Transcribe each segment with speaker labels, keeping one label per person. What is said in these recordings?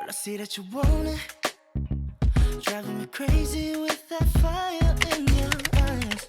Speaker 1: I see that you want it, driving me crazy with that fire in your eyes.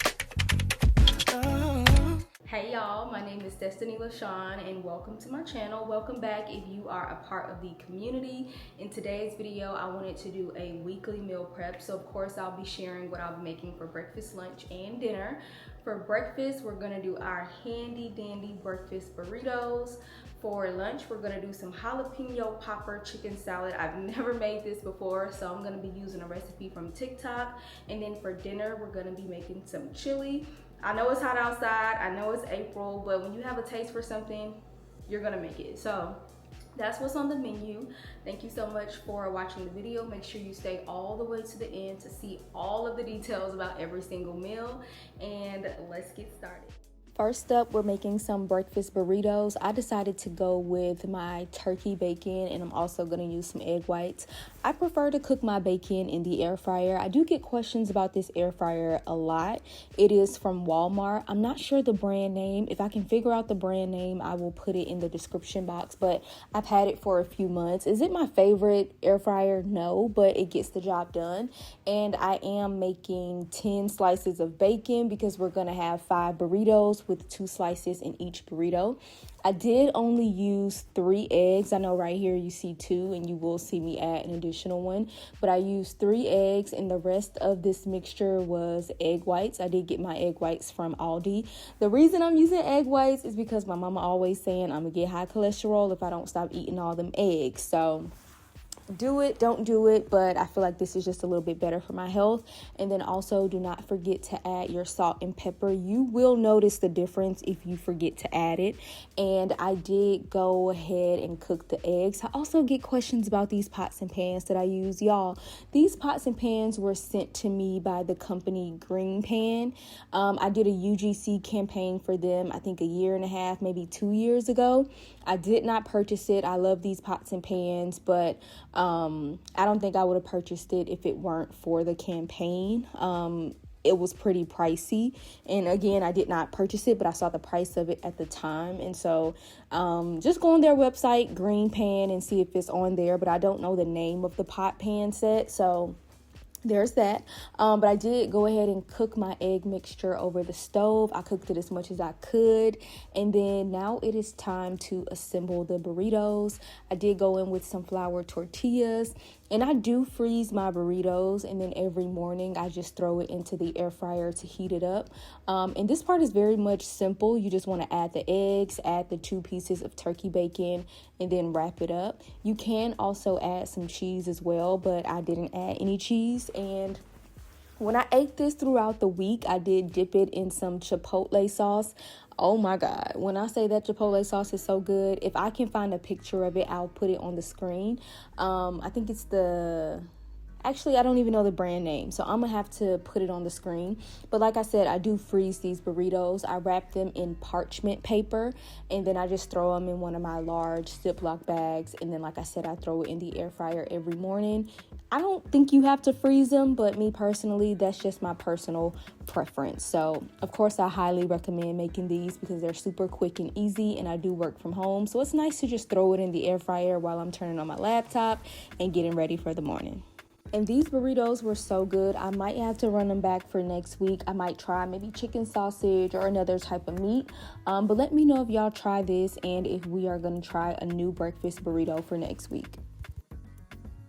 Speaker 1: Oh.
Speaker 2: Hey y'all, my name is destinyxlashan and welcome to my channel. Welcome back if you are a part of the community. In today's video, I wanted to do a weekly meal prep. So of course, I'll be sharing what I'll be making for breakfast, lunch, and dinner. For breakfast, we're gonna do our handy dandy breakfast burritos. For lunch, we're gonna do some jalapeno popper chicken salad. I've never made this before, so I'm gonna be using a recipe from TikTok. And then for dinner, we're gonna be making some chili. I know it's hot outside, I know it's April, but when you have a taste for something, you're gonna make it. So that's what's on the menu. Thank you so much for watching the video. Make sure you stay all the way to the end to see all of the details about every single meal. And let's get started. First up, we're making some breakfast burritos. I decided to go with my turkey bacon, and I'm also gonna use some egg whites. I prefer to cook my bacon in the air fryer. I do get questions about this air fryer a lot. It is from Walmart. I'm not sure the brand name. If I can figure out the brand name, I will put it in the description box, but I've had it for a few months. Is it my favorite air fryer? No, but it gets the job done. And I am making 10 slices of bacon because we're gonna have 5 burritos with 2 slices in each burrito. I did only use 3 eggs. I know right here you see 2 and you will see me add an additional one, but I used 3 eggs and the rest of this mixture was egg whites. I did get my egg whites from Aldi. The reason I'm using egg whites is because my mama always saying I'm gonna get high cholesterol if I don't stop eating all them eggs. So do it, don't do it, but I feel like this is just a little bit better for my health. And then also do not forget to add your salt and pepper. You will notice the difference if you forget to add it. And I did go ahead and cook the eggs. I also get questions about these pots and pans that I use. Y'all, these pots and pans were sent to me by the company Green Pan. I did a UGC campaign for them, I think a year and a half, maybe 2 years ago. I did not purchase it. I love these pots and pans, but I don't think I would have purchased it if it weren't for the campaign. It was pretty pricey. And again, I did not purchase it, but I saw the price of it at the time. And so just go on their website, Green Pan, and see if it's on there. But I don't know the name of the pot pan set. So there's that. But I did go ahead and cook my egg mixture over the stove. I cooked it as much as I could. And then now it is time to assemble the burritos. I did go in with some flour tortillas. And I do freeze my burritos, and then every morning I just throw it into the air fryer to heat it up. And this part is very much simple. You just want to add the eggs, add the 2 pieces of turkey bacon, and then wrap it up. You can also add some cheese as well, but I didn't add any cheese. And when I ate this throughout the week, I did dip it in some chipotle sauce. Oh my God. When I say that chipotle sauce is so good, if I can find a picture of it, I'll put it on the screen. I think it's actually, I don't even know the brand name, so I'm gonna have to put it on the screen. But like I said, I do freeze these burritos. I wrap them in parchment paper, and then I just throw them in one of my large Ziploc bags. And then, like I said, I throw it in the air fryer every morning. I don't think you have to freeze them, but me personally, that's just my personal preference. So, of course, I highly recommend making these because they're super quick and easy, and I do work from home. So it's nice to just throw it in the air fryer while I'm turning on my laptop and getting ready for the morning. And these burritos were so good. I might have to run them back for next week. I might try maybe chicken sausage or another type of meat. But let me know if y'all try this and if we are going to try a new breakfast burrito for next week.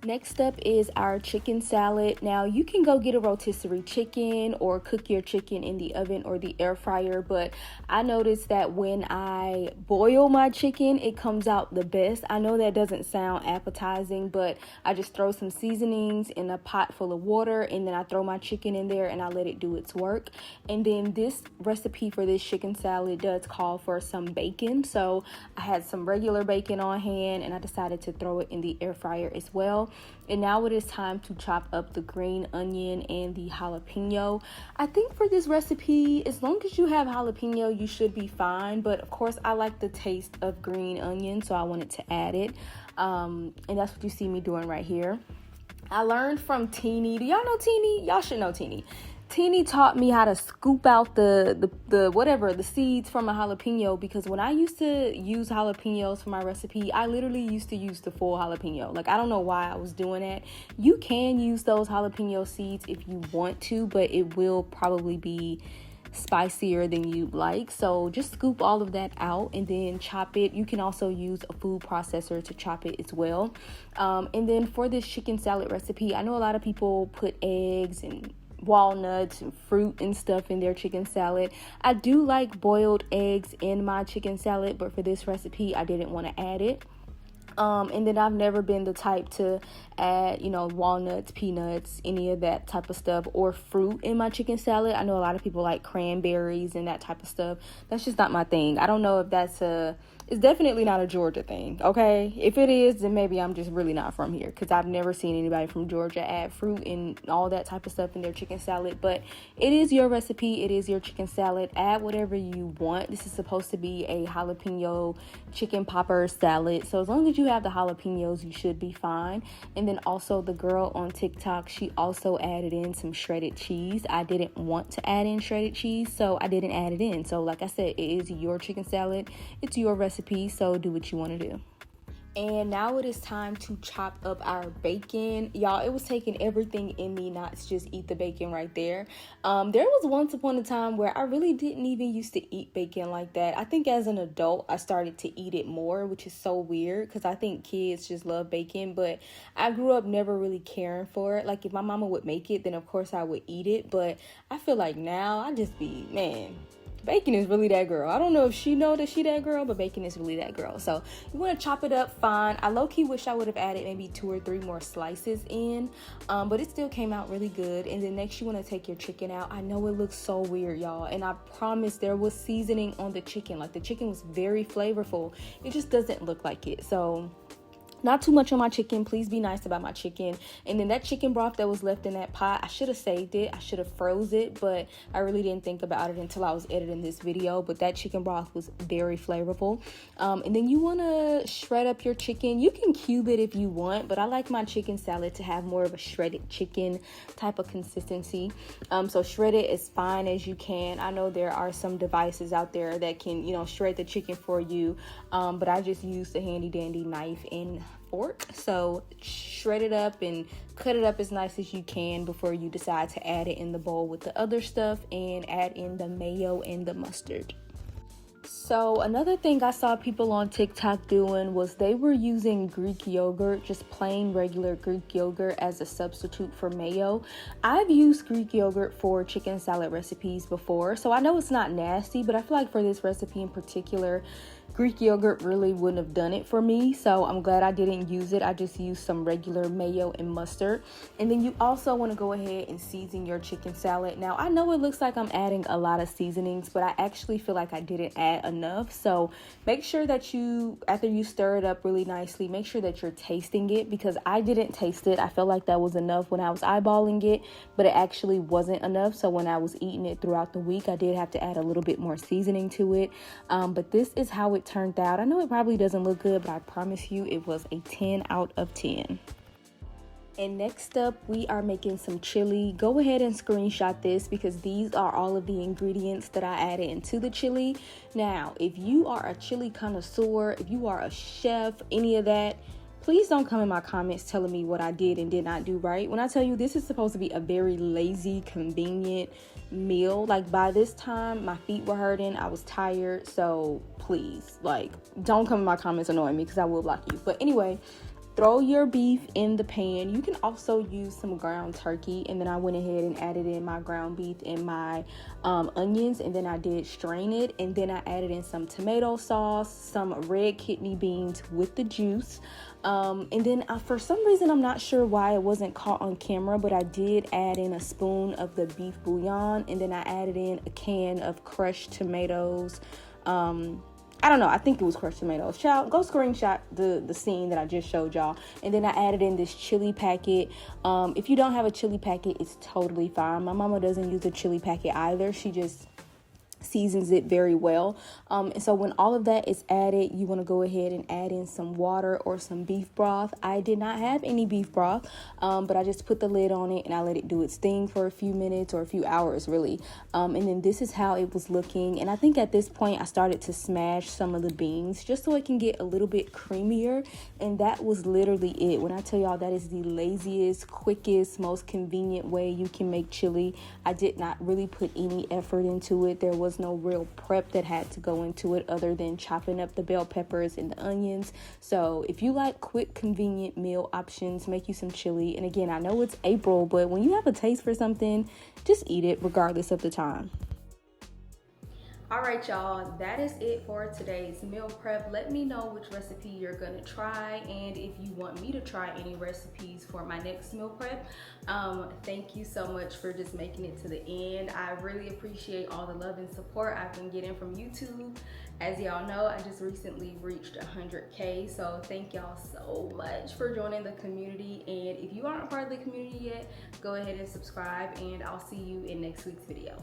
Speaker 2: Next up is our chicken salad. Now, you can go get a rotisserie chicken or cook your chicken in the oven or the air fryer, but I noticed that when I boil my chicken, it comes out the best. I know that doesn't sound appetizing, but I just throw some seasonings in a pot full of water, and then I throw my chicken in there and I let it do its work. And then this recipe for this chicken salad does call for some bacon, so I had some regular bacon on hand and I decided to throw it in the air fryer as well. And now it is time to chop up the green onion and the jalapeno. I think for this recipe, as long as you have jalapeno, you should be fine. But of course, I like the taste of green onion, so I wanted to add it. And that's what you see me doing right here. I learned from Teeny. Do y'all know Teeny? Y'all should know Teeny. Teeny taught me how to scoop out the seeds from a jalapeno, because when I used to use jalapenos for my recipe, I literally used to use the full jalapeno. Like, I don't know why I was doing that. You can use those jalapeno seeds if you want to, but it will probably be spicier than you'd like. So just scoop all of that out and then chop it. You can also use a food processor to chop it as well. And then for this chicken salad recipe, I know a lot of people put eggs and walnuts and fruit and stuff in their chicken salad. I do like boiled eggs in my chicken salad, but for this recipe I didn't want to add it. And then I've never been the type to add, walnuts, peanuts, any of that type of stuff, or fruit in my chicken salad. I know a lot of people like cranberries and that type of stuff. That's just not my thing. I don't know if it's definitely not a Georgia thing, okay? If it is, then maybe I'm just really not from here, because I've never seen anybody from Georgia add fruit and all that type of stuff in their chicken salad. But it is your recipe. It is your chicken salad. Add whatever you want. This is supposed to be a jalapeno chicken popper salad. So as long as you have the jalapenos, you should be fine. And then also the girl on TikTok, she also added in some shredded cheese. I didn't want to add in shredded cheese, so I didn't add it in. So like I said, it is your chicken salad. It's your recipe, so do what you want to do. And now it is time to chop up our bacon. Y'all, it was taking everything in me not to just eat the bacon right there. There was once upon a time where I really didn't even used to eat bacon like that. I think as an adult, I started to eat it more, which is so weird because I think kids just love bacon. But I grew up never really caring for it. Like, if my mama would make it, then of course I would eat it. But I feel like now I just be, man, bacon is really that girl. I don't know if she know that she that girl, but bacon is really that girl. So you want to chop it up fine. I low-key wish I would have added maybe 2 or 3 more slices in, but it still came out really good. And then next you want to take your chicken out. I know it looks so weird, y'all, and I promise there was seasoning on the chicken. Like, the chicken was very flavorful. It just doesn't look like it. So not too much on my chicken. Please be nice about my chicken. And then that chicken broth that was left in that pot, I should have saved it. I should have froze it, but I really didn't think about it until I was editing this video. But that chicken broth was very flavorful. And then you want to shred up your chicken. You can cube it if you want, but I like my chicken salad to have more of a shredded chicken type of consistency. So shred it as fine as you can. I know there are some devices out there that can, shred the chicken for you. But I just use the handy dandy knife and fork. So shred it up and cut it up as nice as you can before you decide to add it in the bowl with the other stuff, and add in the mayo and the mustard. So another thing I saw people on TikTok doing was they were using Greek yogurt, just plain regular Greek yogurt, as a substitute for mayo. I've used Greek yogurt for chicken salad recipes before, so I know it's not nasty, but I feel like for this recipe in particular, Greek yogurt really wouldn't have done it for me, so I'm glad I didn't use it. I just used some regular mayo and mustard. And then you also want to go ahead and season your chicken salad. Now, I know it looks like I'm adding a lot of seasonings, but I actually feel like I didn't add enough. So make sure that after you stir it up really nicely, make sure that you're tasting it, because I didn't taste it. I felt like that was enough when I was eyeballing it, but it actually wasn't enough. So when I was eating it throughout the week, I did have to add a little bit more seasoning to it. But this is how it turned out. I know it probably doesn't look good, but I promise you it was a 10 out of 10. And next up, we are making some chili. Go ahead and screenshot this, because these are all of the ingredients that I added into the chili. Now, if you are a chili connoisseur, if you are a chef, any of that, please don't come in my comments telling me what I did and did not do right. When I tell you this is supposed to be a very lazy, convenient meal, like, by this time my feet were hurting, I was tired. So please, don't come in my comments annoying me, because I will block you. But anyway, throw your beef in the pan. You can also use some ground turkey, and then I went ahead and added in my ground beef and my onions, and then I did strain it, and then I added in some tomato sauce, some red kidney beans with the juice, and then for some reason, I'm not sure why it wasn't caught on camera, but I did add in a spoon of the beef bouillon, and then I added in a can of crushed tomatoes. I don't know, I think it was crushed tomatoes. Child, go screenshot the scene that I just showed y'all. And then I added in this chili packet. If you don't have a chili packet, it's totally fine. My mama doesn't use a chili packet either. She just seasons it very well. And so when all of that is added, you want to go ahead and add in some water or some beef broth. I did not have any beef broth, but I just put the lid on it and I let it do its thing for a few minutes or a few hours really. And then this is how it was looking. And I think at this point I started to smash some of the beans just so it can get a little bit creamier. And that was literally it. When I tell y'all, that is the laziest, quickest, most convenient way you can make chili. I did not really put any effort into it. There was no real prep that had to go into it other than chopping up the bell peppers and the onions. So if you like quick, convenient meal options, make you some chili. And again, I know it's April, but when you have a taste for something, just eat it regardless of the time. All right, y'all, that is it for today's meal prep. Let me know which recipe you're gonna try, and if you want me to try any recipes for my next meal prep. Thank you so much for just making it to the end. I really appreciate all the love and support I've been getting from YouTube. As y'all know, I just recently reached 100K, so thank y'all so much for joining the community. And if you aren't a part of the community yet, go ahead and subscribe, and I'll see you in next week's video.